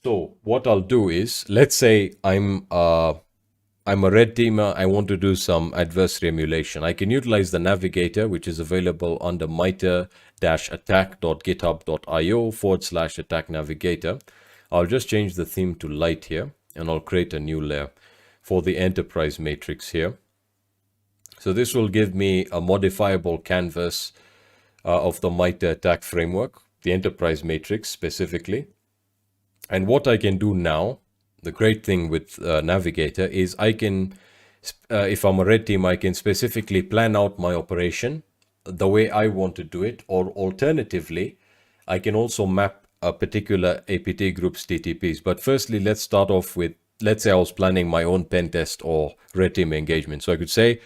So what I'll do is, let's say I'm a red teamer. I want to do some adversary emulation. I can utilize the navigator, which is available under MITRE-ATT&CK Navigator. I'll just change the theme to light here, and I'll create a new layer for the enterprise matrix here. So this will give me a modifiable canvas of the MITRE ATT&CK framework, the enterprise matrix specifically. And what I can do now, the great thing with Navigator is I can, if I'm a red team, I can specifically plan out my operation the way I want to do it, or alternatively, I can also map a particular APT group's TTPs. But firstly, let's start off with, let's say I was planning my own pen test or red team engagement. So I could say,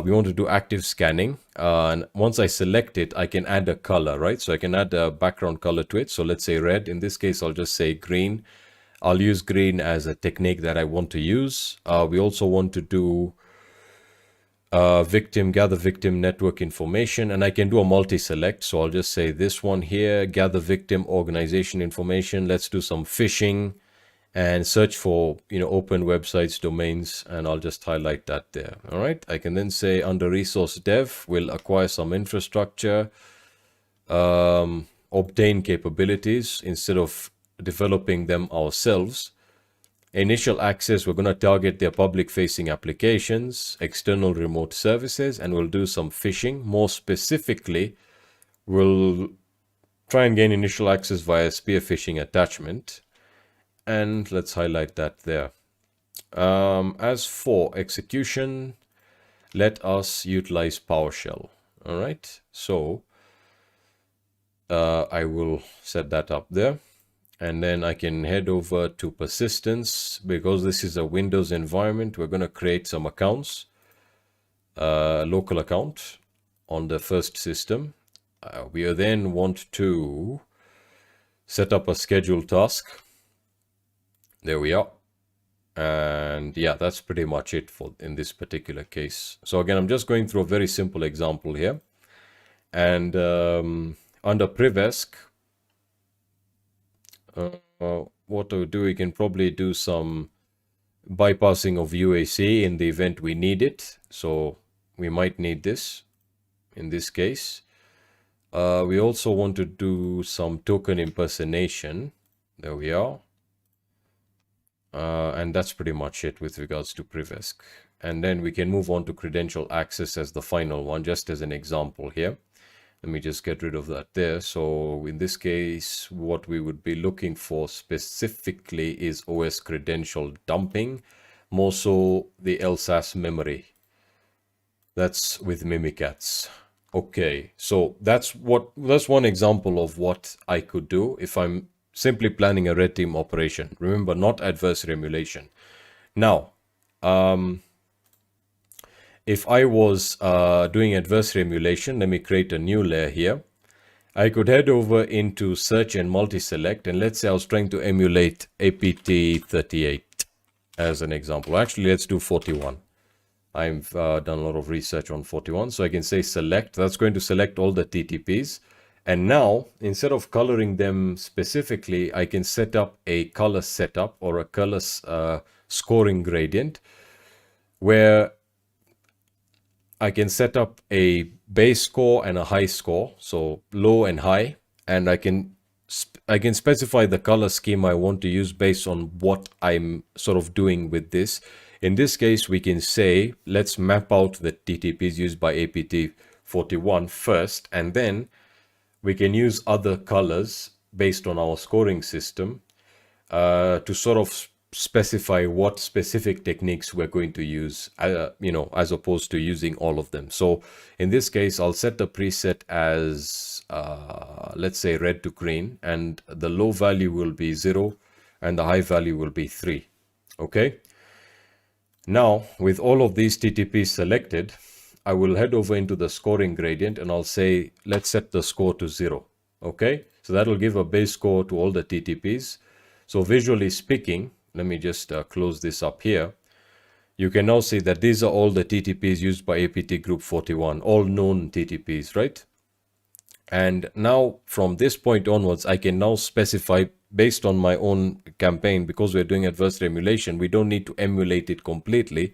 we want to do active scanning, and once I select it, I can add a color, right? So I can add a background color to it. So let's say red. In this case, I'll just say green. I'll use green as a technique that I want to use. We also want to do gather victim network information, and I can do a multi-select. So I'll just say this one here, gather victim organization information. Let's do some phishing and search for, open websites, domains, and I'll just highlight that there. All right. I can then say under resource dev, we'll acquire some infrastructure, obtain capabilities instead of developing them ourselves. Initial access, we're going to target their public facing applications, external remote services, and we'll do some phishing. More specifically, we'll try and gain initial access via spear phishing attachment. And let's highlight that there. As for execution, let us utilize PowerShell. All right. So I will set that up there. And then I can head over to persistence. Because this is a Windows environment, we're going to create some accounts. Local account on the first system. We then want to set up a scheduled task. There we are. And yeah, that's pretty much it for in this particular case. So again, I'm just going through a very simple example here. And under Privesk, what to do, we can probably do some bypassing of UAC in the event we need it. So we might need this in this case. We also want to do some token impersonation. There we are. And that's pretty much it with regards to Privesk. And then we can move on to credential access as the final one, just as an example here. Let me just get rid of that there. So in this case, what we would be looking for specifically is OS credential dumping, more so the LSAS memory. That's with Mimikatz. Okay, so that's one example of what I could do if I'm simply planning a red team operation. Remember, not adversary emulation. Now, if I was doing adversary emulation, let me create a new layer here. I could head over into search and multi-select, and let's say I was trying to emulate APT38 as an example. Actually, let's do 41. I've done a lot of research on 41, so I can say select. That's going to select all the TTPs. And now, instead of coloring them specifically, I can set up a color setup or a color scoring gradient where I can set up a base score and a high score, so low and high, and I can specify the color scheme I want to use based on what I'm sort of doing with this. In this case, we can say, let's map out the TTPs used by APT41 first, and then we can use other colors based on our scoring system to sort of specify what specific techniques we're going to use, as opposed to using all of them. So in this case, I'll set the preset as, let's say, red to green, and the low value will be 0 and the high value will be 3. Okay. Now, with all of these TTPs selected, I will head over into the scoring gradient and I'll say, let's set the score to 0. Okay, so that'll give a base score to all the TTPs. So visually speaking, let me just close this up here. You can now see that these are all the TTPs used by APT group 41, all known TTPs, right? And now from this point onwards, I can now specify based on my own campaign, because we're doing adversarial emulation, we don't need to emulate it completely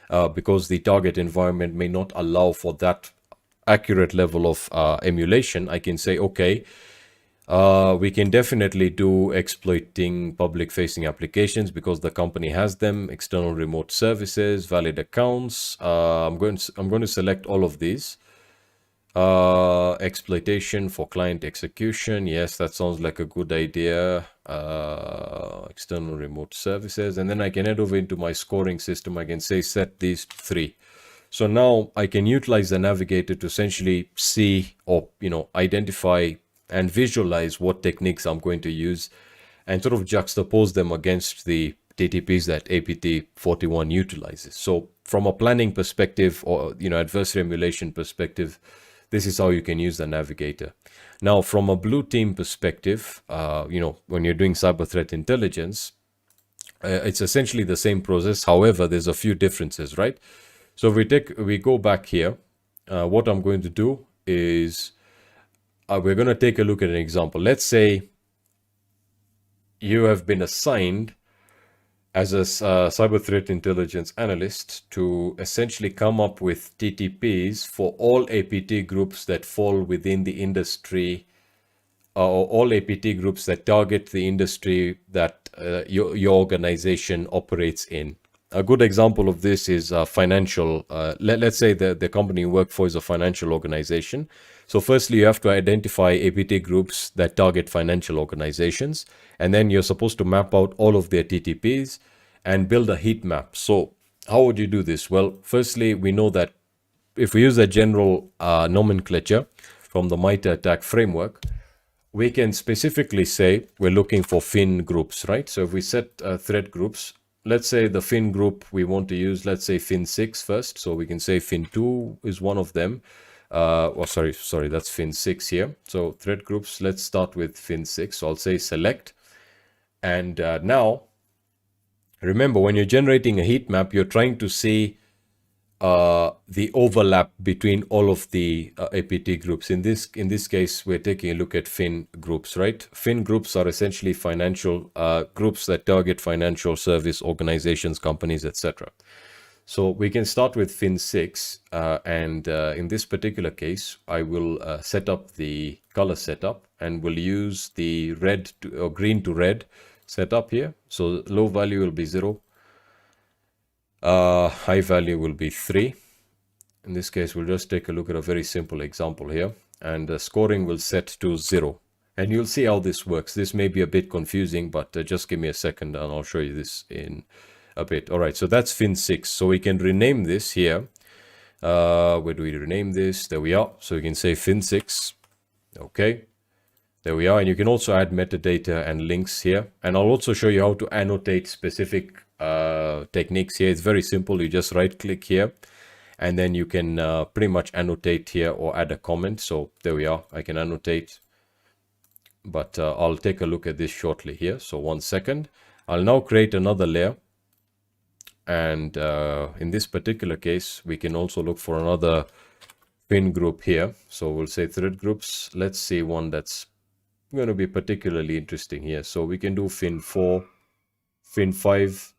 because the target environment may not allow for that accurate level of emulation. I can say, okay, we can definitely do exploiting public facing applications because the company has them, external remote services, valid accounts. I'm going to select all of these. Exploitation for client execution. Yes, that sounds like a good idea. External remote services. And then I can head over into my scoring system. I can say set these 3. So now I can utilize the navigator to essentially see or, identify and visualize what techniques I'm going to use and sort of juxtapose them against the TTPs that APT41 utilizes. So from a planning perspective or, adversarial emulation perspective, this is how you can use the navigator. Now, from a blue team perspective, when you're doing cyber threat intelligence, it's essentially the same process. However, there's a few differences, right? So if we go back here, what I'm going to do is we're going to take a look at an example. Let's say you have been assigned as a cyber threat intelligence analyst to essentially come up with TTPs for all APT groups that fall within the industry or all APT groups that target the industry that your organization operates in. A good example of this is financial. Let's say the company you work for is a financial organization. So firstly, you have to identify APT groups that target financial organizations. And then you're supposed to map out all of their TTPs and build a heat map. So how would you do this? Well, firstly, we know that if we use a general nomenclature from the MITRE ATT&CK framework, we can specifically say we're looking for FIN groups, right? So if we set threat groups, let's say the FIN group we want to use, let's say FIN6 first. So we can say FIN2 is one of them. Sorry, that's FIN6 here. So threat groups, let's start with FIN6. So I'll say select. And now, remember, when you're generating a heat map, you're trying to see the overlap between all of the APT groups. In this case, we're taking a look at FIN groups, right? FIN groups are essentially financial groups that target financial service organizations, companies, etc. So we can start with FIN6, and in this particular case, I will set up the color setup and will use the red or green to red setup here. So low value will be 0. High value will be 3. In this case, we'll just take a look at a very simple example here, and the scoring will set to 0. And you'll see how this works. This may be a bit confusing, but just give me a second and I'll show you this in a bit. All right, so that's FIN6. So we can rename this here. Where do we rename this? There we are. So we can say FIN6. Okay. There we are. And you can also add metadata and links here. And I'll also show you how to annotate specific techniques here. It's very simple. You just right click here and then you can pretty much annotate here or add a comment. So there we are. I can annotate, but I'll take a look at this shortly here. So 1 second. I'll now create another layer. And in this particular case, we can also look for another FIN group here. So we'll say thread groups. Let's see one that's going to be particularly interesting here. So we can do FIN4, FIN5,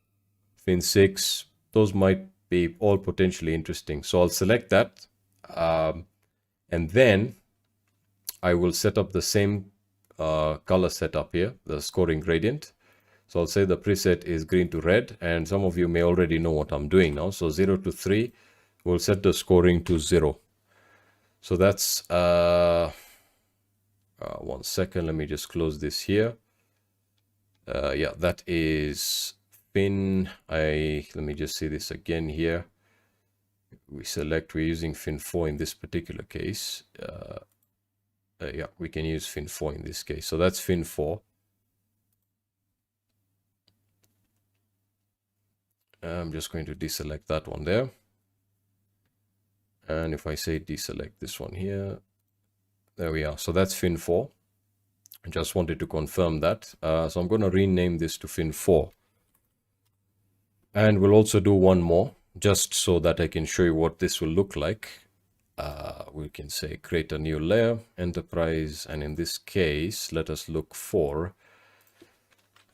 FIN6. Those might be all potentially interesting. So I'll select that. And then I will set up the same color setup here, the scoring gradient. So I'll say the preset is green to red, and some of you may already know what I'm doing now. So 0 to 3, we'll set the scoring to 0. So that's, 1 second, let me just close this here. Yeah, that is FIN. Let me just see this again here. We're using FIN4 in this particular case. Yeah, we can use FIN4 in this case. So that's FIN4. I'm just going to deselect that one there. And if I say deselect this one here, there we are. So that's FIN4. I just wanted to confirm that. So I'm going to rename this to FIN4. And we'll also do one more, just so that I can show you what this will look like. we can say create a new layer, enterprise, and in this case, let us look for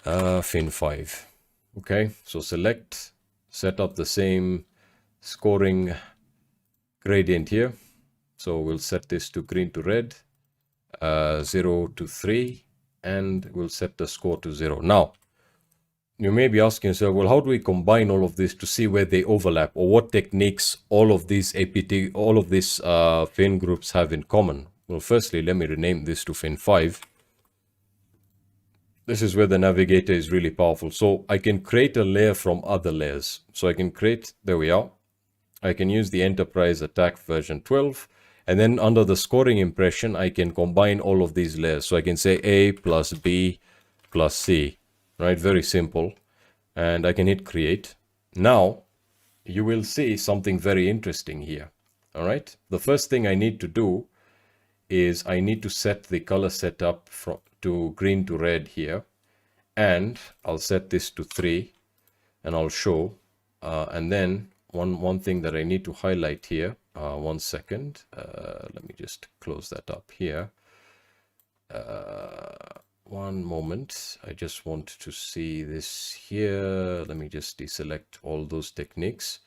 fin5. Okay, so select, set up the same scoring gradient here. So we'll set this to green to red, 0 to 3, and we'll set the score to 0. Now, you may be asking yourself, well, how do we combine all of this to see where they overlap, or what techniques all of these fin groups have in common? Well, firstly, let me rename this to fin5. This is where the navigator is really powerful. So I can create a layer from other layers. So I can create, there we are. I can use the enterprise attack version 12. And then under the scoring impression, I can combine all of these layers. So I can say A plus B plus C, right? Very simple. And I can hit create. Now, you will see something very interesting here, all right? The first thing I need to do is I need to set the color setup to green to red here. And I'll set this to 3, and I'll show. And then one thing that I need to highlight here, 1 second, let me just close that up here. One moment, I just want to see this here. Let me just deselect all those techniques.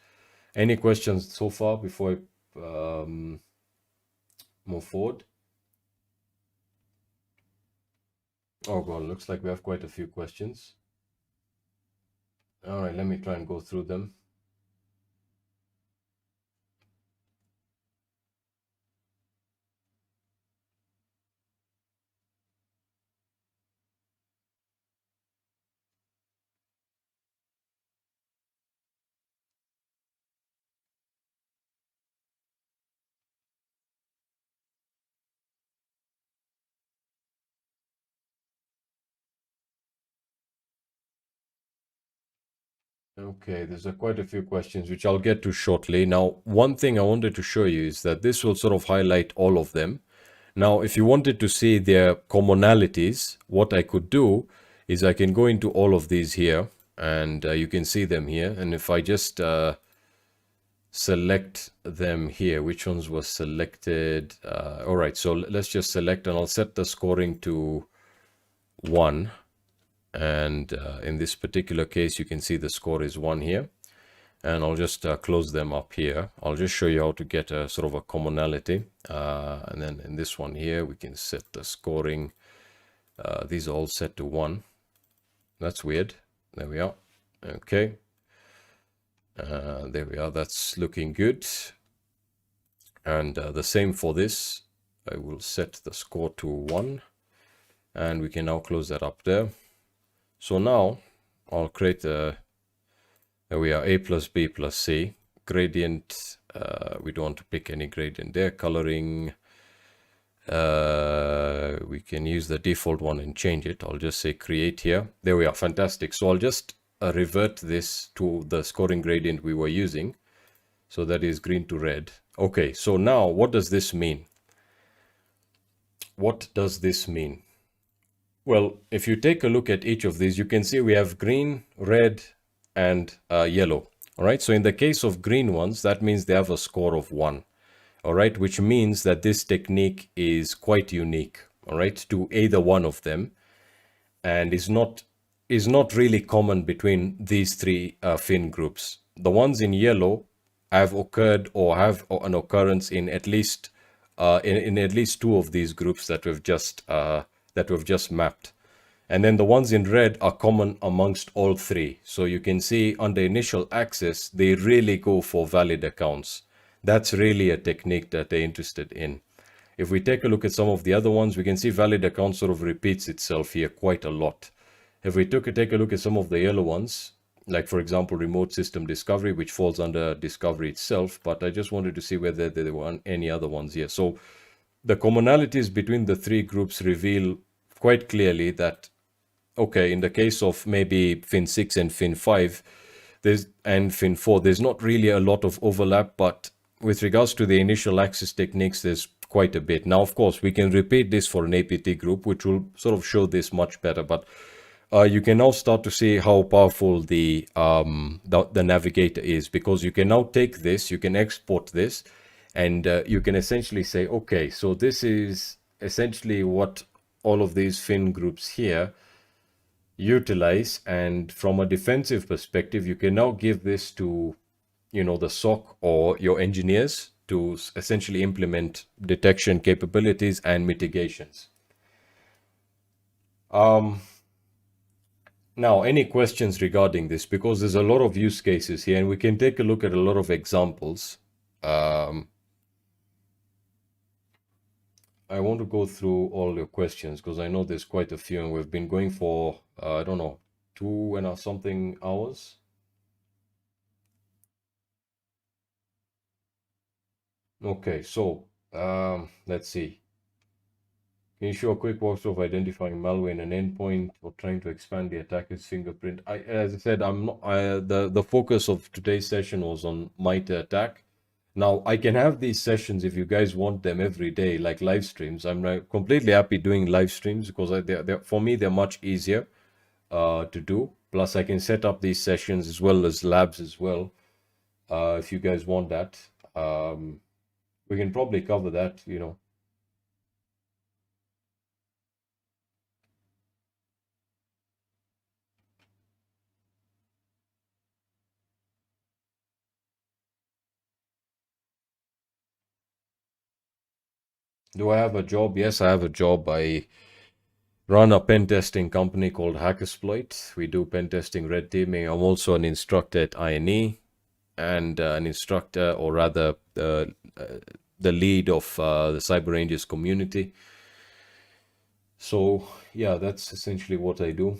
Any questions so far before I move forward? Oh god, looks like we have quite a few questions. All right, let me try and go through them. Okay, there's quite a few questions which I'll get to shortly. Now, one thing I wanted to show you is that this will sort of highlight all of them. Now, if you wanted to see their commonalities, what I could do is I can go into all of these here, and you can see them here. And if I just select them here, which ones were selected? All right, so let's just select, and I'll set the scoring to 1. And in this particular case, you can see the score is 1 here. And I'll just close them up here. I'll just show you how to get a sort of a commonality. And then in this one here, we can set the scoring. These are all set to 1. That's weird. There we are. Okay. There we are. That's looking good. And the same for this. I will set the score to 1. And we can now close that up there. So now I'll create there we are, A plus B plus C. Gradient, we don't want to pick any gradient there. Coloring, we can use the default one and change it. I'll just say create here. There we are, fantastic. So I'll just revert this to the scoring gradient we were using. So that is green to red. Okay, so now what does this mean? What does this mean? Well, if you take a look at each of these, you can see we have green, red, and yellow. All right, so in the case of green ones, that means they have a score of 1. All right, which means that this technique is quite unique, all right, to either one of them, and is not really common between these 3 fin groups. The ones in yellow have occurred or have an occurrence in at least in at least 2 of these groups that we've just mapped. And then the ones in red are common amongst all 3. So you can see on the initial access, they really go for valid accounts. That's really a technique that they're interested in. If we take a look at some of the other ones, we can see valid account sort of repeats itself here quite a lot. If we take a look at some of the yellow ones, like for example, remote system discovery, which falls under discovery itself, but I just wanted to see whether there were any other ones here. So the commonalities between the 3 groups reveal quite clearly that, okay, in the case of maybe fin 6 and fin 5 and fin 4, there's not really a lot of overlap, but with regards to the initial access techniques, there's quite a bit. Now, of course, we can repeat this for an APT group, which will sort of show this much better, but you can now start to see how powerful the navigator is, because you can now take this, you can export this, And you can essentially say, okay, so this is essentially what all of these fin groups here utilize. And from a defensive perspective, you can now give this to, the SOC or your engineers to essentially implement detection capabilities and mitigations. Now, any questions regarding this? Because there's a lot of use cases here, and we can take a look at a lot of examples. I want to go through all your questions because I know there's quite a few, and we've been going for, I don't know, 2 and something hours. Okay, so let's see. Can you show a quick walkthrough of identifying malware in an endpoint or trying to expand the attacker's fingerprint? As I said, I'm not. The focus of today's session was on MITRE ATT&CK. Now I can have these sessions if you guys want them every day, like live streams. I'm completely happy doing live streams because for me they're much easier to do. Plus, I can set up these sessions as well as labs as well. If you guys want that, we can probably cover that. Do I have a job? Yes, I have a job. I run a pen testing company called Hackersploit. We do pen testing, red teaming. I'm also an instructor at INE and an instructor, or rather, the lead of the Cyber Rangers community. So, yeah, that's essentially what I do.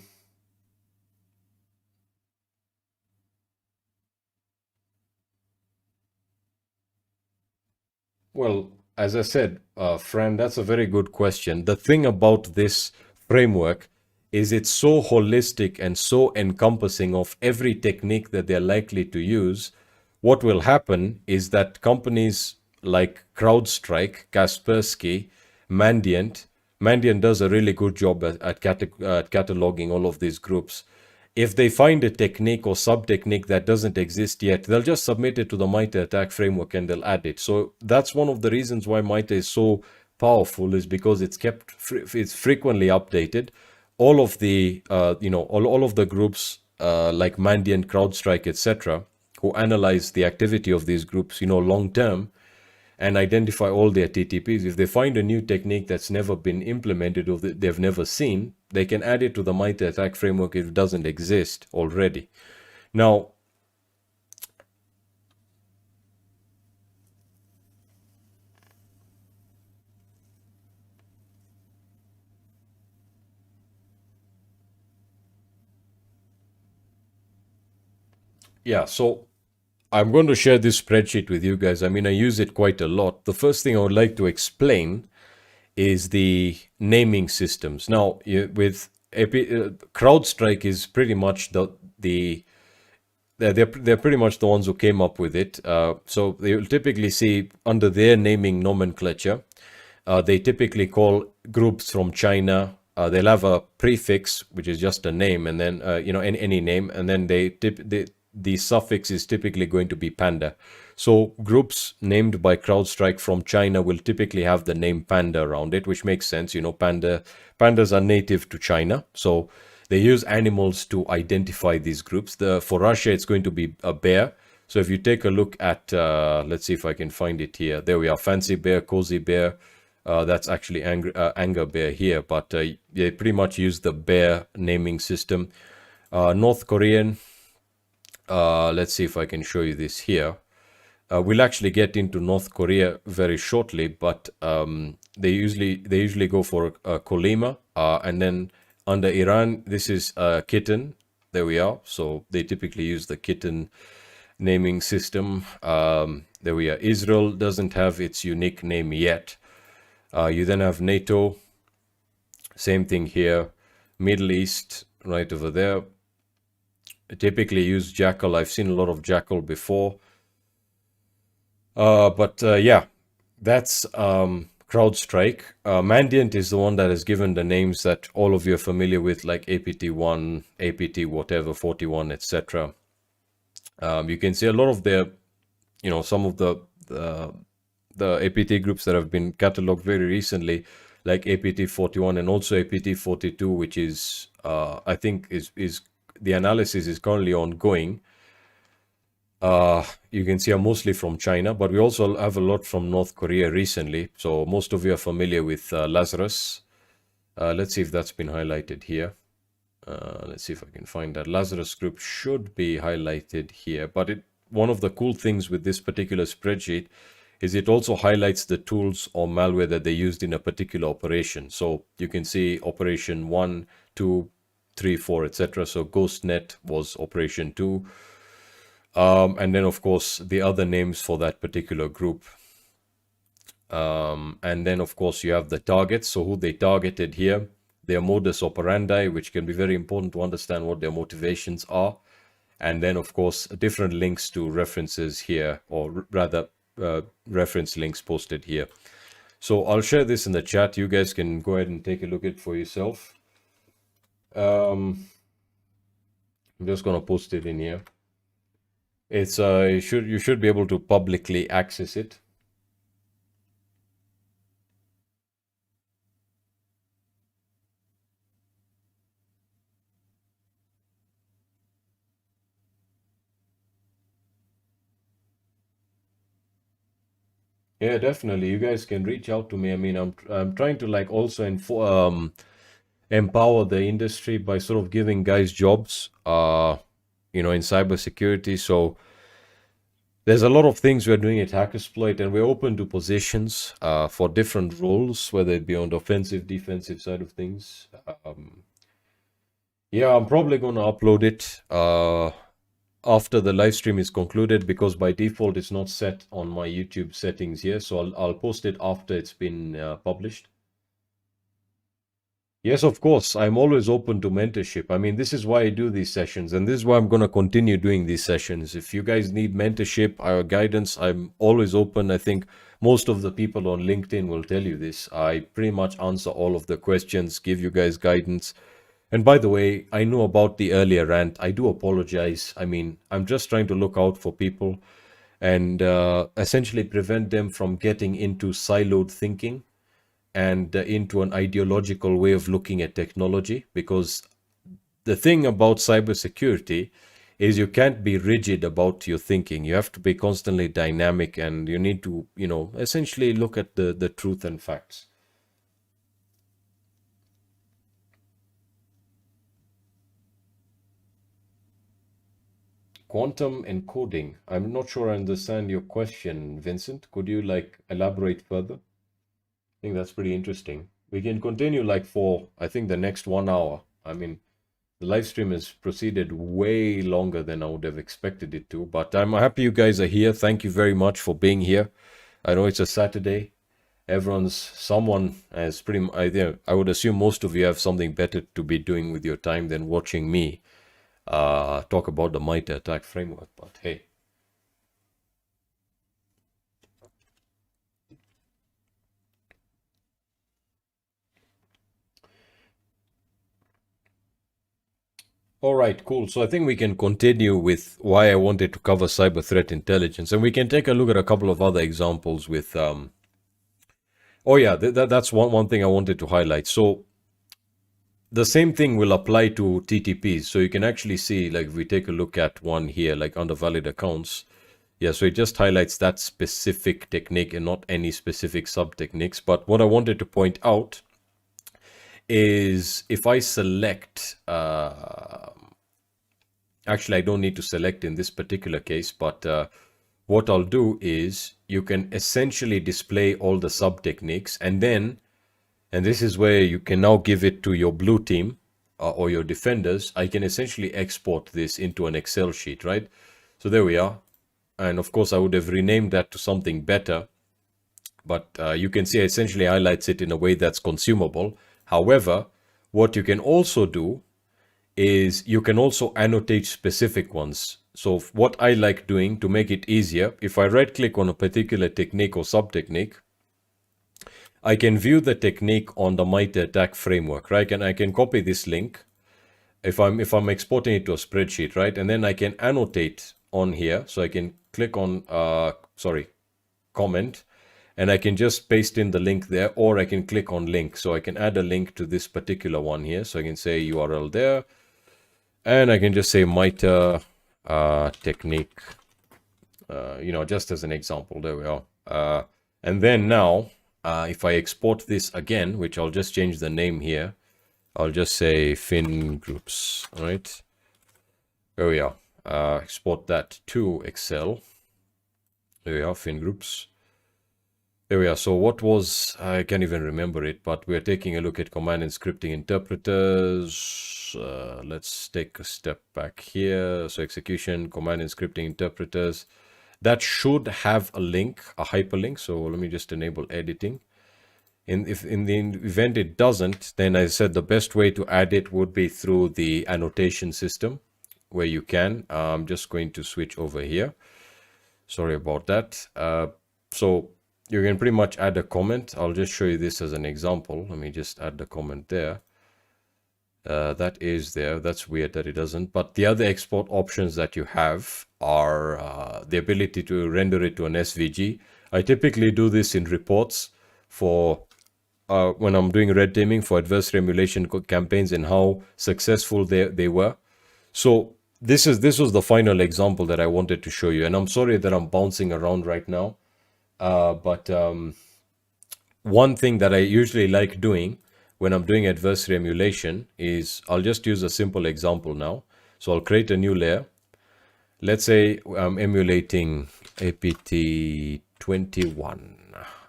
Well, as I said, friend, that's a very good question. The thing about this framework is it's so holistic and so encompassing of every technique that they're likely to use. What will happen is that companies like CrowdStrike, Kaspersky, Mandiant, Mandiant does a really good job at cataloging all of these groups. If they find a technique or sub-technique that doesn't exist yet, they'll just submit it to the MITRE ATT&CK framework and they'll add it. So that's one of the reasons why MITRE is so powerful, is because it's frequently updated. All of the all of the groups like Mandiant, CrowdStrike, etc., who analyze the activity of these groups, long term, and identify all their TTPs. If they find a new technique that's never been implemented or that they've never seen, they can add it to the MITRE ATT&CK framework if it doesn't exist already. Now, yeah, so I'm going to share this spreadsheet with you guys. I mean, I use it quite a lot. The first thing I would like to explain is the naming systems. Now, with CrowdStrike is pretty much they're pretty much the ones who came up with it. So you'll typically see under their naming nomenclature, they typically call groups from China. They'll have a prefix, which is just a name, and then any name, and then the suffix is typically going to be panda. So groups named by CrowdStrike from China will typically have the name panda around it, which makes sense. Pandas are native to China, so they use animals to identify these groups. For Russia, it's going to be a bear. So if you take a look at, let's see if I can find it here. There we are, fancy bear, cozy bear. That's actually anger bear here, but they pretty much use the bear naming system. North Korean, let's see if I can show you this here. We'll actually get into North Korea very shortly, but they usually go for Kolima, and then under Iran, this is kitten. There we are. So they typically use the kitten naming system. There we are. Israel doesn't have its unique name yet. You then have NATO. Same thing here. Middle East, right over there. I typically use Jackal. I've seen a lot of Jackal before. But yeah, that's CrowdStrike. Mandiant is the one that has given the names that all of you are familiar with, like APT1, APT whatever, 41, etc. You can see a lot of their, some of the the APT groups that have been cataloged very recently, like APT 41 and also APT 42, which is I think is the analysis is currently ongoing. You can see are mostly from China, but we also have a lot from North Korea recently. So most of you are familiar with Lazarus. Let's see if that's been highlighted here. Let's see if I can find that. Lazarus group should be highlighted here, but one of the cool things with this particular spreadsheet is it also highlights the tools or malware that they used in a particular operation. So you can see operation 1, 2, 3, 4, etc. So GhostNet was operation 2. And then, of course, the other names for that particular group. And then, of course, you have the targets. So who they targeted here, their modus operandi, which can be very important to understand what their motivations are. And then, of course, different links to references here, or rather reference links posted here. So I'll share this in the chat. You guys can go ahead and take a look at it for yourself. I'm just going to post it in here. It's you should be able to publicly access it. Yeah, definitely. You guys can reach out to me. I mean, I'm trying to like also empower the industry by sort of giving guys jobs, you know, in cybersecurity. So there's a lot of things we're doing at Hackersploit, and we're open to positions for different roles, whether it be on the offensive, defensive side of things. Yeah, I'm probably going to upload it after the live stream is concluded, because by default it's not set on my YouTube settings here. So I'll post it after it's been published. Yes, of course. I'm always open to mentorship. I mean, this is why I do these sessions, and this is why I'm going to continue doing these sessions. If you guys need mentorship or guidance, I'm always open. I think most of the people on LinkedIn will tell you this. I pretty much answer all of the questions, give you guys guidance. And by the way, I know about the earlier rant. I do apologize. I mean, I'm just trying to look out for people and essentially prevent them from getting into siloed thinking and into an ideological way of looking at technology. Because the thing about cybersecurity is you can't be rigid about your thinking. You have to be constantly dynamic, and you need to, you know, essentially look at the truth and facts. Quantum encoding. I'm not sure I understand your question, Vincent. Could you like elaborate further? I think that's pretty interesting. We can continue like for, I think, the next 1 hour. I mean, the live stream has proceeded way longer than I would have expected it to, but I'm happy you guys are here. Thank you very much for being here. I know it's a Saturday. Someone has pretty, I would assume most of you have something better to be doing with your time than watching me talk about the MITRE ATT&CK framework, but hey. All right, cool. So I think we can continue with why I wanted to cover cyber threat intelligence, and we can take a look at a couple of other examples with. Oh yeah, that's one thing I wanted to highlight. So the same thing will apply to TTPs. So you can actually see, like, if we take a look at one here, like under valid accounts. Yeah, so it just highlights that specific technique and not any specific sub techniques. But what I wanted to point out is if I select, actually I don't need to select in this particular case, but what I'll do is you can essentially display all the sub techniques, and then, and this is where you can now give it to your blue team or your defenders. I can essentially export this into an Excel sheet, right? So there we are. And of course I would have renamed that to something better, but you can see it essentially highlights it in a way that's consumable. However, what you can also do is you can also annotate specific ones. So what I like doing to make it easier, if I right click on a particular technique or sub technique, I can view the technique on the MITRE ATT&CK framework, right? And I can copy this link if I'm exporting it to a spreadsheet, right? And then I can annotate on here. So I can click on comment, and I can just paste in the link there, or I can click on link. So I can add a link to this particular one here. So I can say URL there, and I can just say MITRE technique, just as an example. There we are. And then now, if I export this again, which I'll just change the name here, I'll just say fin groups, all right? There we are. Export that to Excel. There we are, fin groups. There we are. So what was, I can't even remember it, but we're taking a look at command and scripting interpreters. Let's take a step back here. So execution, command and scripting interpreters. That should have a link, a hyperlink. So let me just enable editing. If in the event it doesn't, then I said the best way to add it would be through the annotation system where you can. I'm just going to switch over here. Sorry about that. So you can pretty much add a comment. I'll just show you this as an example. Let me just add the comment there. That is there. That's weird that it doesn't. But the other export options that you have are the ability to render it to an SVG. I typically do this in reports for when I'm doing red teaming for adversarial emulation campaigns and how successful they were. So this was the final example that I wanted to show you. And I'm sorry that I'm bouncing around right now. But one thing that I usually like doing when I'm doing adversarial emulation is I'll just use a simple example now. So I'll create a new layer. Let's say I'm emulating APT21,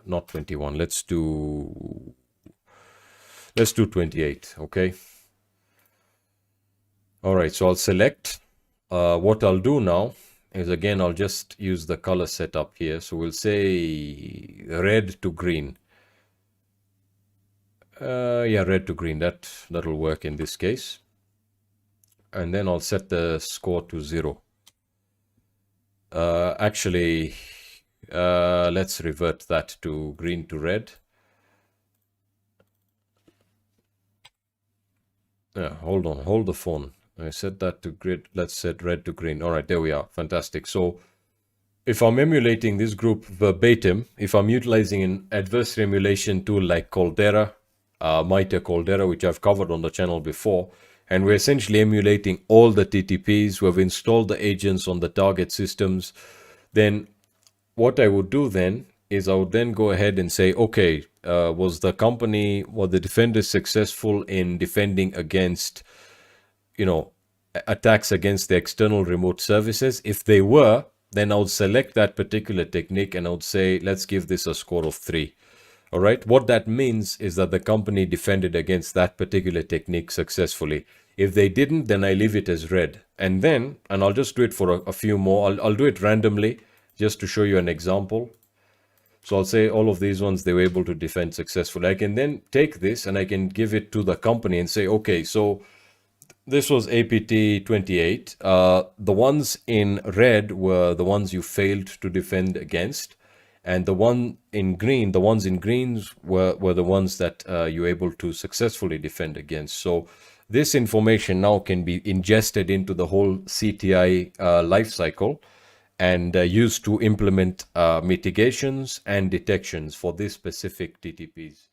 not 21. Let's do 28. Okay. All right. So I'll select. What I'll do now is, again, I'll just use the color setup here. So we'll say red to green. Yeah, red to green. That'll work in this case. And then I'll set the score to 0. Actually, let's revert that to green to red. Yeah, hold on, hold the phone. I set that to grid. Let's set red to green. All right, there we are. Fantastic. So if I'm emulating this group verbatim, if I'm utilizing an adversarial emulation tool like Caldera, MITRE Caldera, which I've covered on the channel before, and we're essentially emulating all the TTPs, we've installed the agents on the target systems, then what I would do then is I would then go ahead and say, okay, was the defender successful in defending against, attacks against the external remote services? If they were, then I would select that particular technique and I would say, let's give this a score of 3. All right. What that means is that the company defended against that particular technique successfully. If they didn't, then I leave it as red. And I'll just do it for a few more. I'll do it randomly just to show you an example. So I'll say all of these ones, they were able to defend successfully. I can then take this and I can give it to the company and say, okay, so this was APT28. The ones in red were the ones you failed to defend against. And the ones in greens were the ones that you were able to successfully defend against. So this information now can be ingested into the whole CTI lifecycle and used to implement mitigations and detections for these specific TTPs.